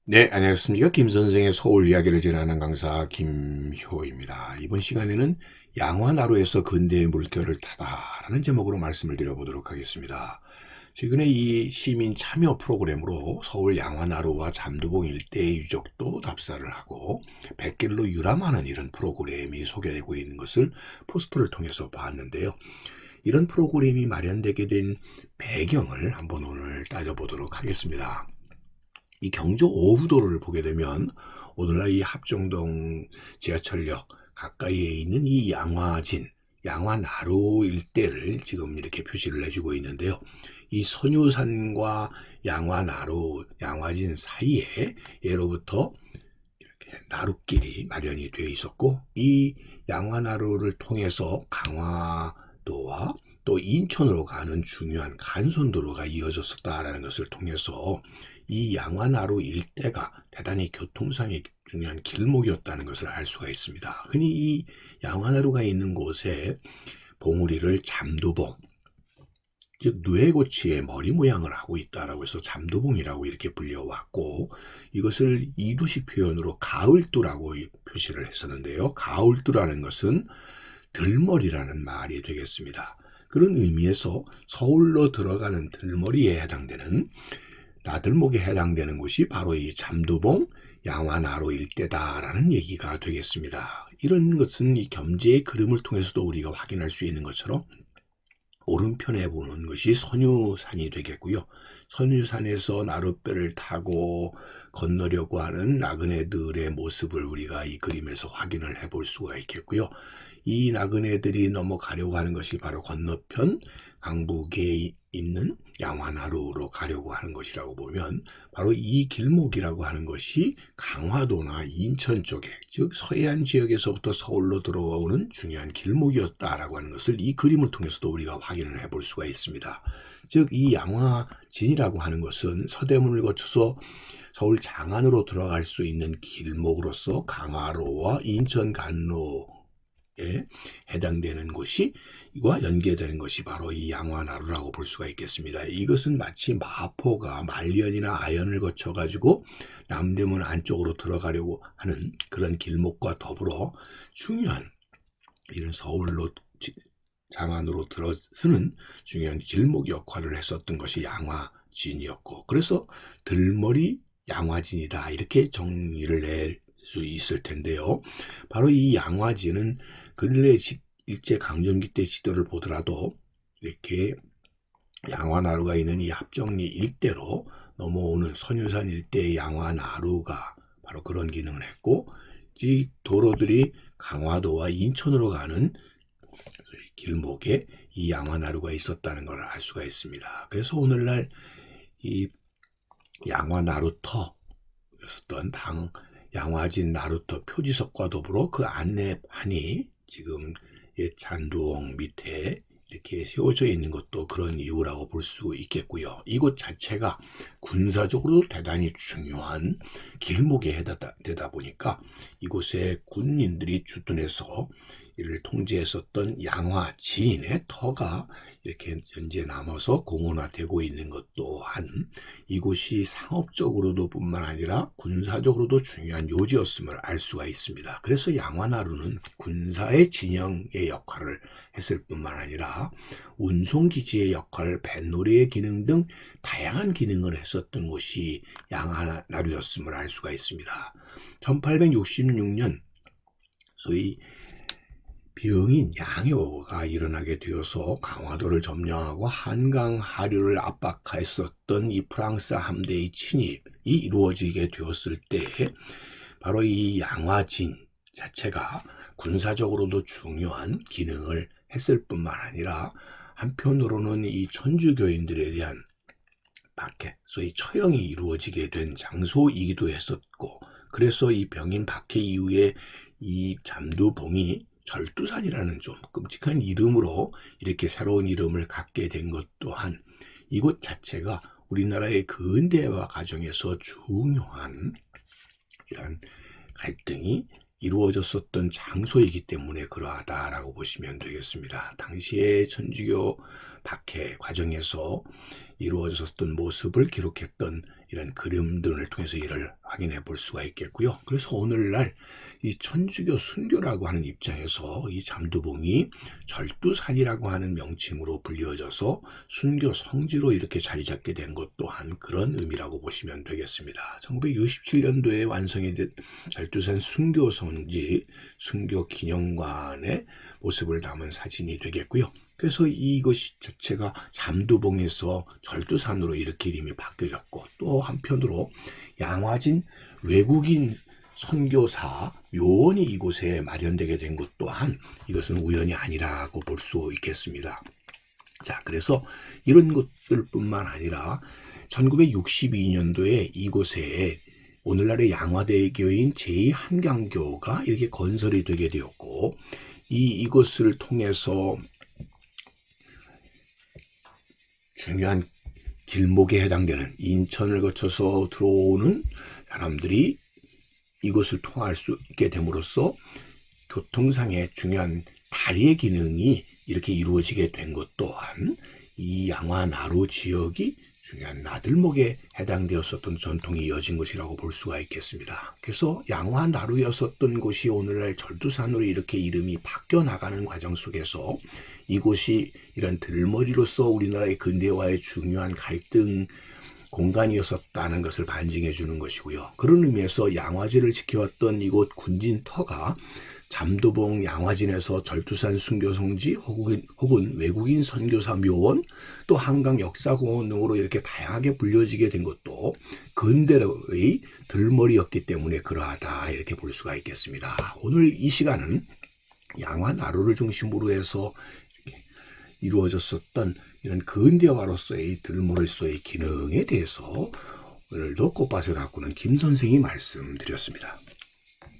네, 안녕하십니까. 김 선생의 서울 이야기를 전하는 강사 김효입니다. 이번 시간에는 양화나루에서 근대의 물결을 타다라는 제목으로 말씀을 드려보도록 하겠습니다. 최근에 이 시민 참여 프로그램으로 서울 양화나루와 잠두봉 일대의 유적도 답사를 하고 백길로 유람하는 이런 프로그램이 소개되고 있는 것을 포스터를 통해서 봤는데요. 이런 프로그램이 마련되게 된 배경을 한번 오늘 따져보도록 하겠습니다. 이 경주 오후도로를 보게 되면 오늘날 이 합정동 지하철역 가까이에 있는 이 양화진, 양화나루 일대를 지금 이렇게 표시를 해주고 있는데요. 이 선유산과 양화나루, 양화진 사이에 예로부터 이렇게 나룻길이 마련이 되어 있었고, 이 양화나루를 통해서 강화도와 또 인천으로 가는 중요한 간선도로가 이어졌었다라는 것을 통해서 이 양화나루 일대가 대단히 교통상의 중요한 길목이었다는 것을 알 수가 있습니다. 흔히 이 양화나루가 있는 곳에 봉우리를 잠두봉, 즉 누에고치의 머리 모양을 하고 있다라고 해서 잠두봉이라고 이렇게 불려왔고, 이것을 이두식 표현으로 가을두라고 표시를 했었는데요. 가을두라는 것은 들머리라는 말이 되겠습니다. 그런 의미에서 서울로 들어가는 들머리에 해당되는 나들목에 해당되는 곳이 바로 이 잠두봉 양화나루 일대다라는 얘기가 되겠습니다. 이런 것은 이 겸재의 그림을 통해서도 우리가 확인할 수 있는 것처럼 오른편에 보는 것이 선유산이 되겠고요. 선유산에서 나룻배를 타고 건너려고 하는 나그네들의 모습을 우리가 이 그림에서 확인을 해볼 수가 있겠고요. 이 나그네들이 넘어가려고 하는 것이 바로 건너편 강북에 있는 양화나루로 가려고 하는 것이라고 보면, 바로 이 길목이라고 하는 것이 강화도나 인천 쪽에, 즉 서해안 지역에서부터 서울로 들어오는 중요한 길목이었다라고 하는 것을 이 그림을 통해서도 우리가 확인을 해볼 수가 있습니다. 즉 이 양화진이라고 하는 것은 서대문을 거쳐서 서울 장안으로 들어갈 수 있는 길목으로서 강화로와 인천 간로 에 해당되는 곳이 이와 연계되는 것이 바로 이 양화나루라고 볼 수가 있겠습니다. 이것은 마치 마포가 말년이나 아연을 거쳐 가지고 남대문 안쪽으로 들어가려고 하는 그런 길목과 더불어 중요한 이런 서울로 장안으로 들어서는 중요한 길목 역할을 했었던 것이 양화진이었고, 그래서 들머리 양화진이다 이렇게 정의를 낼 수 있을 텐데요. 바로 이 양화진은 근래 일제 강점기 때 지도를 보더라도 이렇게 양화나루가 있는 이 합정리 일대로 넘어오는 선유산 일대의 양화나루가 바로 그런 기능을 했고, 이 도로들이 강화도와 인천으로 가는 길목에 이 양화나루가 있었다는 걸 알 수가 있습니다. 그래서 오늘날 이 양화나루터 였었던 양화진 나루터 표지석과 더불어 그 안내판이 지금 잔두홍 밑에 이렇게 세워져 있는 것도 그런 이유라고 볼 수 있겠고요. 이곳 자체가 군사적으로도 대단히 중요한 길목에 되다 보니까 이곳에 군인들이 주둔해서 이를 통제했었던 양화지인의 터가 이렇게 현재 남아서 공원화되고 있는 것 또한 이곳이 상업적으로도 뿐만 아니라 군사적으로도 중요한 요지였음을 알 수가 있습니다. 그래서 양화나루는 군사의 진영의 역할을 했을 뿐만 아니라 운송기지의 역할, 뱃놀이의 기능 등 다양한 기능을 했었던 곳이 양화나루였음을 알 수가 있습니다. 1866년 소위 병인 양효가 일어나게 되어서 강화도를 점령하고 한강 하류를 압박했었던 이 프랑스 함대의 침입이 이루어지게 되었을 때 바로 이 양화진 자체가 군사적으로도 중요한 기능을 했을 뿐만 아니라 한편으로는 이 천주교인들에 대한 박해, 소위 처형이 이루어지게 된 장소이기도 했었고, 그래서 이 병인 박해 이후에 이 잠두봉이 절두산이라는 좀 끔찍한 이름으로 이렇게 새로운 이름을 갖게 된 것 또한 이곳 자체가 우리나라의 근대화 과정에서 중요한 이런 갈등이 이루어졌었던 장소이기 때문에 그러하다라고 보시면 되겠습니다. 당시에 천주교 박해 과정에서 이루어졌던 모습을 기록했던 이런 그림 등을 통해서 이를 확인해 볼 수가 있겠고요. 그래서 오늘날 이 천주교 순교라고 하는 입장에서 이 잠두봉이 절두산이라고 하는 명칭으로 불리어져서 순교 성지로 이렇게 자리 잡게 된 것 또한 그런 의미라고 보시면 되겠습니다. 1967년도에 완성이 된 절두산 순교 성지 순교 기념관의 모습을 담은 사진이 되겠고요. 그래서 이것이 자체가 잠두봉에서 절두산으로 이렇게 이름이 바뀌어졌고, 또 한편으로 양화진 외국인 선교사 묘원이 이곳에 마련되게 된 것 또한 이것은 우연이 아니라고 볼 수 있겠습니다. 자, 그래서 이런 것들뿐만 아니라 1962년도에 이곳에 오늘날의 양화대교인 제2한강교가 이렇게 건설이 되게 되었고, 이곳을 통해서 중요한 길목에 해당되는 인천을 거쳐서 들어오는 사람들이 이곳을 통할 수 있게 됨으로써 교통상의 중요한 다리의 기능이 이렇게 이루어지게 된 것 또한 이 양화나루 지역이 중요한 나들목에 해당되었었던 전통이 이어진 것이라고 볼 수가 있겠습니다. 그래서 양화나루였었던 곳이 오늘날 절두산으로 이렇게 이름이 바뀌어 나가는 과정 속에서 이곳이 이런 들머리로서 우리나라의 근대화의 중요한 갈등 공간이었었다는 것을 반증해 주는 것이고요. 그런 의미에서 양화진을 지켜왔던 이곳 군진터가 잠두봉 양화진에서 절두산 순교성지 혹은 외국인 선교사 묘원 또 한강 역사공원 등으로 이렇게 다양하게 불려지게 된 것도 근대의 들머리였기 때문에 그러하다 이렇게 볼 수가 있겠습니다. 오늘 이 시간은 양화나루를 중심으로 해서 이루어졌었던 이런 근대화로서의 들머리로서의 기능에 대해서 오늘도 꽃밭을 가꾸는 김 선생이 말씀드렸습니다.